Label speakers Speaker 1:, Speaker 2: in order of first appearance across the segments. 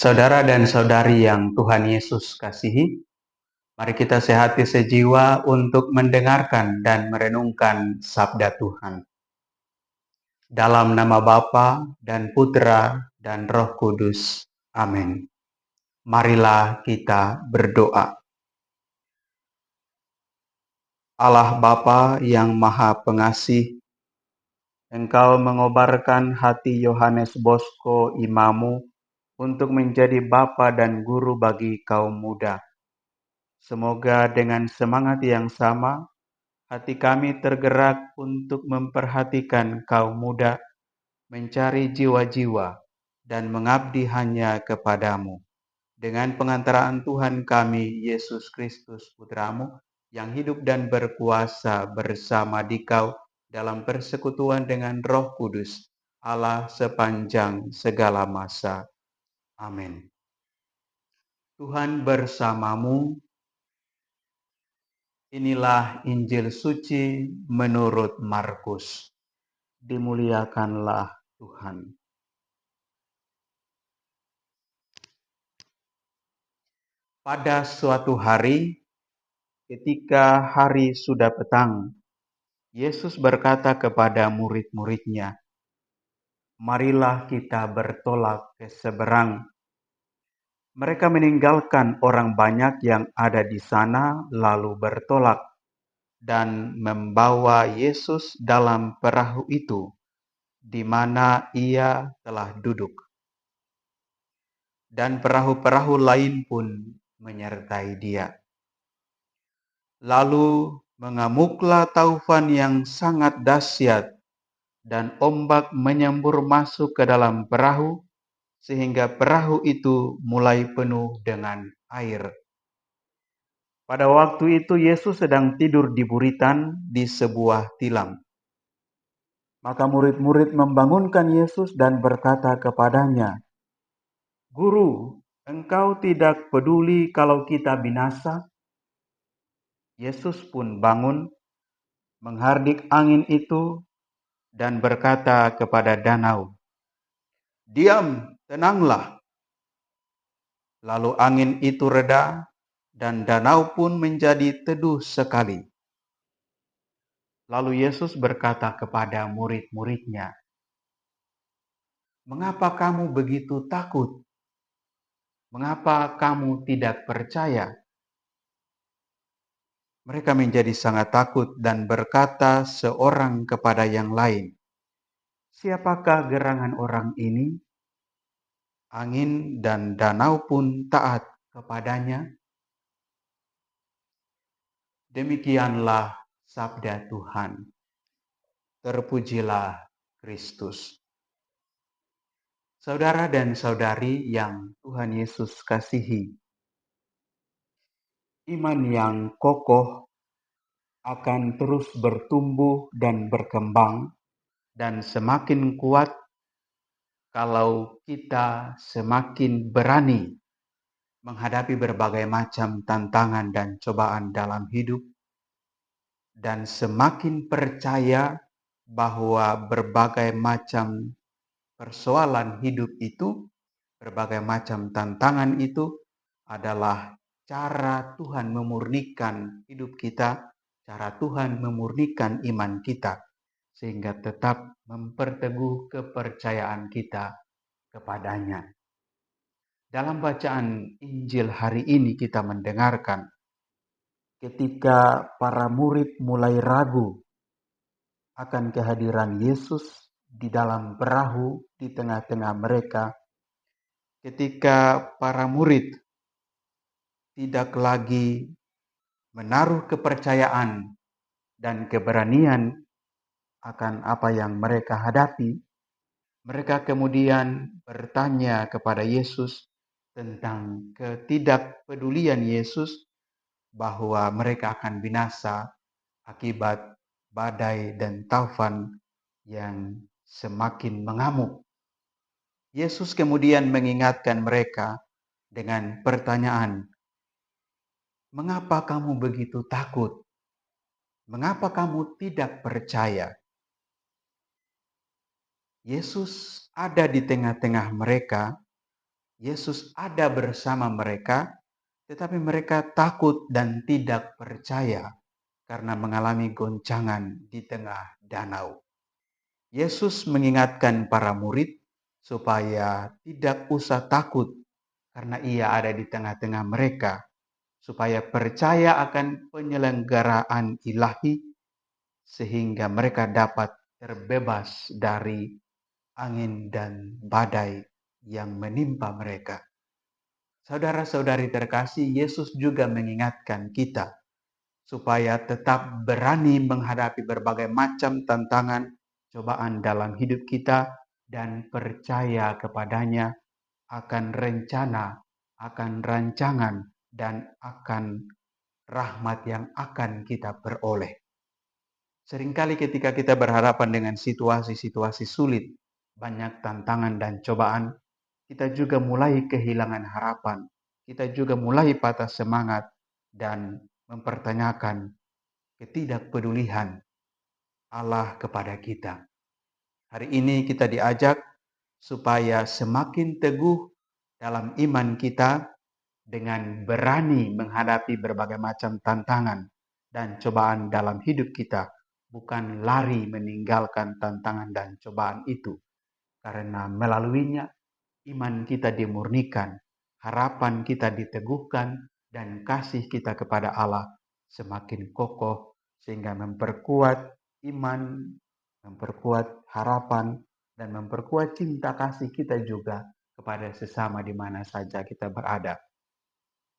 Speaker 1: Saudara dan saudari yang Tuhan Yesus kasihi, mari kita sehati sejiwa untuk mendengarkan dan merenungkan sabda Tuhan. Dalam nama Bapa dan Putra dan Roh Kudus. Amin. Marilah kita berdoa. Allah Bapa yang Maha Pengasih, Engkau mengobarkan hati Yohanes Bosco imamu untuk menjadi bapa dan guru bagi kaum muda. Semoga dengan semangat yang sama, hati kami tergerak untuk memperhatikan kaum muda, mencari jiwa-jiwa, dan mengabdi hanya kepadamu. Dengan pengantaraan Tuhan kami, Yesus Kristus Putramu, yang hidup dan berkuasa bersama Dikau dalam persekutuan dengan Roh Kudus, Allah sepanjang segala masa. Amin. Tuhan bersamamu. Inilah Injil suci menurut Markus. Dimuliakanlah Tuhan. Pada suatu hari, ketika hari sudah petang, Yesus berkata kepada murid-muridnya, "Marilah kita bertolak ke seberang." Mereka meninggalkan orang banyak yang ada di sana, lalu bertolak dan membawa Yesus dalam perahu itu, di mana ia telah duduk. Dan perahu-perahu lain pun menyertai dia. Lalu mengamuklah taufan yang sangat dahsyat, dan ombak menyembur masuk ke dalam perahu, sehingga perahu itu mulai penuh dengan air. Pada waktu itu Yesus sedang tidur di buritan di sebuah tilam. Maka murid-murid membangunkan Yesus dan berkata kepadanya, "Guru, engkau tidak peduli kalau kita binasa?" Yesus pun bangun, menghardik angin itu, dan berkata kepada danau, "Diam, tenanglah." Lalu angin itu reda, dan danau pun menjadi teduh sekali. Lalu Yesus berkata kepada murid-muridnya, "Mengapa kamu begitu takut? Mengapa kamu tidak percaya?" Mereka menjadi sangat takut dan berkata seorang kepada yang lain, "Siapakah gerangan orang ini? Angin dan danau pun taat kepadanya." Demikianlah sabda Tuhan. Terpujilah Kristus. Saudara dan saudari yang Tuhan Yesus kasihi, iman yang kokoh akan terus bertumbuh dan berkembang dan semakin kuat kalau kita semakin berani menghadapi berbagai macam tantangan dan cobaan dalam hidup, dan semakin percaya bahwa berbagai macam persoalan hidup itu, berbagai macam tantangan itu adalah cara Tuhan memurnikan hidup kita, cara Tuhan memurnikan iman kita, sehingga tetap memperteguh kepercayaan kita kepadanya. Dalam bacaan Injil hari ini kita mendengarkan ketika para murid mulai ragu akan kehadiran Yesus di dalam perahu di tengah-tengah mereka, ketika para murid tidak lagi menaruh kepercayaan dan keberanian akan apa yang mereka hadapi, mereka kemudian bertanya kepada Yesus tentang ketidakpedulian Yesus bahwa mereka akan binasa akibat badai dan taufan yang semakin mengamuk. Yesus kemudian mengingatkan mereka dengan pertanyaan, "Mengapa kamu begitu takut? Mengapa kamu tidak percaya?" Yesus ada di tengah-tengah mereka Yesus ada bersama mereka, tetapi mereka takut dan tidak percaya karena mengalami goncangan di tengah danau. Yesus mengingatkan para murid supaya tidak usah takut karena ia ada di tengah-tengah mereka, supaya percaya akan penyelenggaraan ilahi sehingga mereka dapat terbebas dari angin dan badai yang menimpa mereka. Saudara-saudari terkasih, Yesus juga mengingatkan kita supaya tetap berani menghadapi berbagai macam tantangan, cobaan dalam hidup kita, dan percaya kepadanya akan rencana, akan rancangan, dan akan rahmat yang akan kita peroleh. Seringkali ketika kita berhadapan dengan situasi-situasi sulit, banyak tantangan dan cobaan, kita juga mulai kehilangan harapan. Kita juga mulai patah semangat dan mempertanyakan ketidakpedulian Allah kepada kita. Hari ini kita diajak supaya semakin teguh dalam iman kita dengan berani menghadapi berbagai macam tantangan dan cobaan dalam hidup kita, bukan lari meninggalkan tantangan dan cobaan itu, karena melaluinya iman kita dimurnikan, harapan kita diteguhkan, dan kasih kita kepada Allah semakin kokoh sehingga memperkuat iman, memperkuat harapan, dan memperkuat cinta kasih kita juga kepada sesama di mana saja kita berada.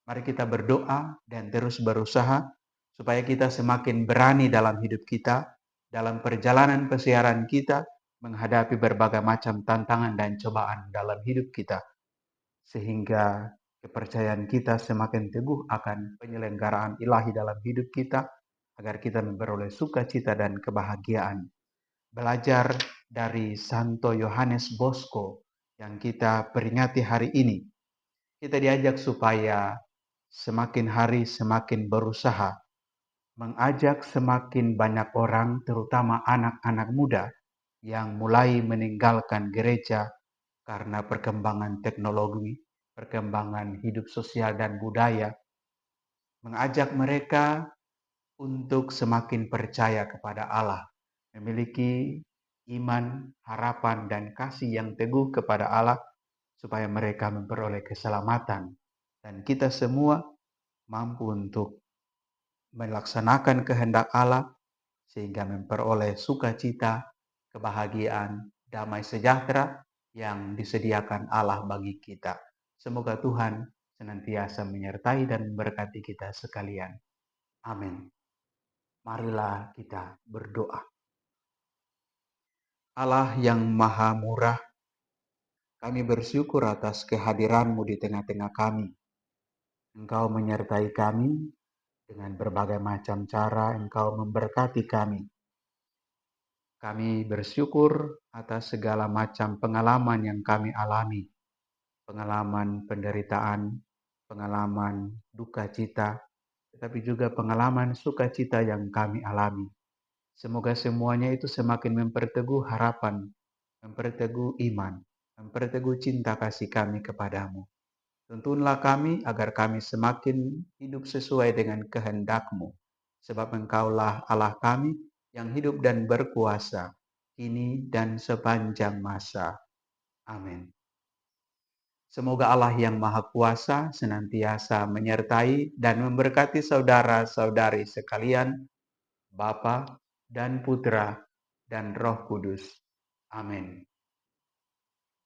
Speaker 1: Mari kita berdoa dan terus berusaha supaya kita semakin berani dalam hidup kita, dalam perjalanan pesiaran kita, menghadapi berbagai macam tantangan dan cobaan dalam hidup kita, sehingga kepercayaan kita semakin teguh akan penyelenggaraan ilahi dalam hidup kita, agar kita memperoleh sukacita dan kebahagiaan. Belajar dari Santo Yohanes Bosco yang kita peringati hari ini, kita diajak supaya semakin hari semakin berusaha mengajak semakin banyak orang, terutama anak-anak muda yang mulai meninggalkan gereja karena perkembangan teknologi, perkembangan hidup sosial dan budaya, mengajak mereka untuk semakin percaya kepada Allah, memiliki iman, harapan, dan kasih yang teguh kepada Allah, supaya mereka memperoleh keselamatan. Dan kita semua mampu untuk melaksanakan kehendak Allah, sehingga memperoleh sukacita, kebahagiaan, damai sejahtera yang disediakan Allah bagi kita. Semoga Tuhan senantiasa menyertai dan memberkati kita sekalian. Amin. Marilah kita berdoa. Allah yang maha murah, kami bersyukur atas kehadiran-Mu di tengah-tengah kami. Engkau menyertai kami dengan berbagai macam cara, Engkau memberkati kami. Kami bersyukur atas segala macam pengalaman yang kami alami. Pengalaman penderitaan, pengalaman duka cita, tetapi juga pengalaman sukacita yang kami alami. Semoga semuanya itu semakin memperteguh harapan, memperteguh iman, memperteguh cinta kasih kami kepadamu. Tuntunlah kami agar kami semakin hidup sesuai dengan kehendak-Mu, sebab Engkaulah Allah kami yang hidup dan berkuasa, kini dan sepanjang masa. Amin. Semoga Allah yang Maha Kuasa senantiasa menyertai dan memberkati saudara-saudari sekalian, Bapa dan Putra dan Roh Kudus. Amin.